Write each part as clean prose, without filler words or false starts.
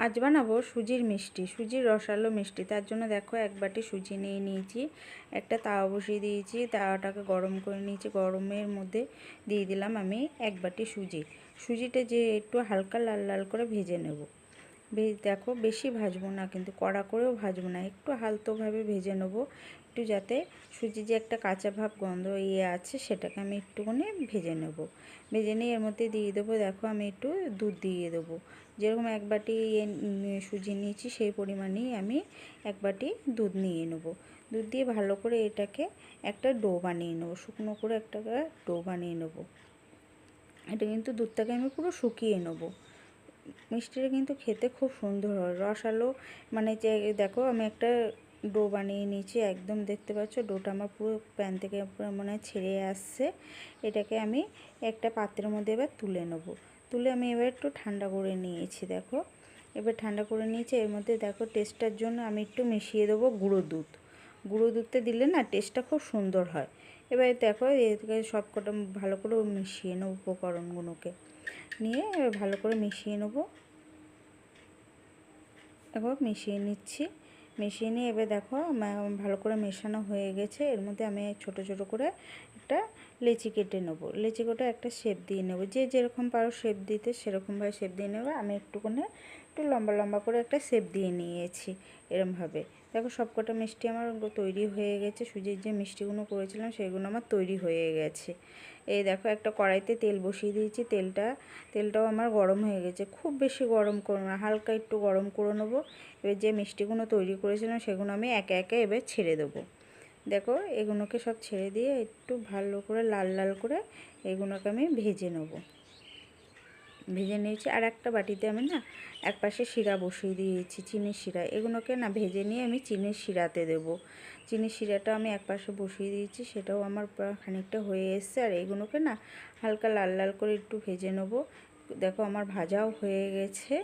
আজ বানাবো সুজির মিষ্টি, সুজির রসালো মিষ্টি। তার জন্য দেখো এক বাটি সুজি নিয়ে নিয়েছি, একটা তাওয়া বসিয়ে দিয়েছি, তাওয়াটাকে গরম করে নিয়েছি। গরমের মধ্যে দিয়ে দিলাম আমি এক বাটি সুজি। সুজিটা যে একটু হালকা লাল লাল করে ভেজে নেব। দেখো বেশি ভাজবো না, কিন্তু কড়া করেও ভাজবো না, একটু হালতোভাবে ভেজে নেবো, একটু যাতে সুজি যে একটা কাঁচা ভাব গন্ধ আছে সেটাকে আমি একটুখানি ভেজে নেব। ভেজে নিয়ে এর মধ্যে দিয়ে দেবো, দেখো আমি একটু দুধ দিয়ে দেবো। যেরকম এক বাটি সুজি নিয়েছি সেই পরিমাণেই আমি এক বাটি দুধ নিয়ে নেব। দুধ দিয়ে ভালো করে এটাকে একটা ডো বানিয়ে নেবো, শুকনো করে একটা ডো বানিয়ে নেব। এটা কিন্তু দুধটাকে আমি পুরো শুকিয়ে নেবো। মিষ্টিটা কিন্তু খেতে খুব সুন্দর হয়, রসালো। মানে যে দেখো আমি একটা ডো বানিয়ে নিয়েছি, একদম দেখতে পাচ্ছ ডোটা আমার পুরো প্যান থেকে মানে ছেড়ে আসছে। এটাকে আমি একটা পাত্রের মধ্যে এবার তুলে নেব। তুলে আমি এবার একটু ঠান্ডা করে নিয়েছি, দেখো এবার ঠান্ডা করে নিয়েছি। এর মধ্যে দেখো টেস্টটার জন্য আমি একটু মিশিয়ে দেবো গুঁড়ো দুধ। গুঁড়ো দুধটা দিলে না টেস্টটা খুব সুন্দর হয়। এবার দেখো এদিকে সব কটা ভালো করে মিশিয়ে নেব, উপকরণগুলোকে নিয়ে ভালো করে মিশিয়ে নেব। এবার মিশিয়ে নিচ্ছি, মিশিয়ে নিয়ে এবার দেখো ভালো করে মেশানো হয়ে গেছে। এর মধ্যে আমি ছোট ছোট করে একটা লেচি কেটে নেব। লেচি কেটে একটা শেপ দিয়ে নেব, যে যেরকম পারো শেপ দিতে সেরকমভাবে শেপ দিয়ে নেবে। আমি একটুখানি একটু লম্বা লম্বা করে একটা শেপ দিয়ে নিয়েছি এরমভাবে। দেখো সবকটা মিষ্টি আমার তৈরি হয়ে গেছে। সুজির যে মিষ্টিগুলো করেছিলাম সেগুলো আমার তৈরি হয়ে গেছে। এই দেখো একটা কড়াইতে তেল বসিয়ে দিয়েছি, তেলটাও আমার গরম হয়ে গেছে। খুব বেশি গরম করো না, হালকা একটু গরম করে নেবো। এবার যে মিষ্টিগুলো তৈরি করেছিলাম সেগুলো আমি একে একে এবার ছেড়ে দেবো। দেখো এগুলোকে সব ছেড়ে দিয়ে একটু ভালো করে লাল লাল করে এগুলোকে আমি ভেজে নেবো। ভেজে নিয়েছি। আর একটা বাটিতে আমি না এক পাশে শিরা বসিয়ে দিয়েছি, চিনির শিরা। এগুলোকে না ভেজে নিয়ে আমি চিনির শিরাতে দেবো। চিনির শিরাটা আমি এক পাশে বসিয়ে দিয়েছি, সেটাও আমার খানিকটা হয়ে এসছে। আর এগুলোকে না হালকা লাল লাল করে একটু ভেজে নেবো। দেখো আমার ভাজাও হয়ে গেছে।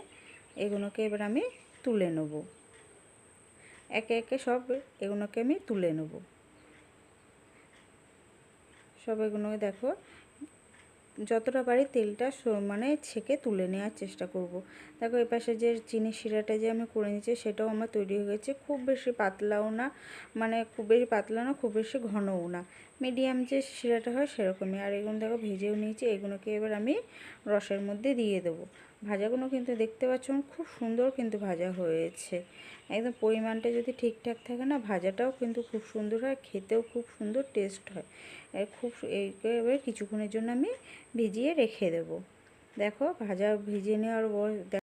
এগুলোকে এবার আমি তুলে নেব, একে একে সব এগুলোকে আমি তুলে নেব। সব এগুলোকে দেখো যতটা পারি তেলটা মানে ছেঁকে তুলে নেওয়ার চেষ্টা করব। দেখো এই পাশে যে চিনির শিরাটা যে আমি করে নিয়েছি সেটাও আমার তৈরি হয়ে গেছে। খুব বেশি পাতলাও না, মানে খুব বেশি পাতলা না, খুব বেশি ঘনও না, মিডিয়াম যে শিরাটা হয় সেরকমই। আর এগুলো দেখো ভেজেও নিয়েছি। এগুলোকে এবার আমি রসের মধ্যে দিয়ে দেবো। ভাজাগুলো কিন্তু দেখতে পাচ্ছ খুব সুন্দর কিন্তু ভাজা হয়েছে। একদম পরিমাণটা যদি ঠিকঠাক থাকে না, ভাজাটাও কিন্তু খুব সুন্দর হয়, খেতেও খুব সুন্দর টেস্ট হয়। এইকে এবার কিছুক্ষণের জন্য আমি ভিজিয়ে রেখে দেব। দেখো ভাজা ভিজিয়ে নেওয়ার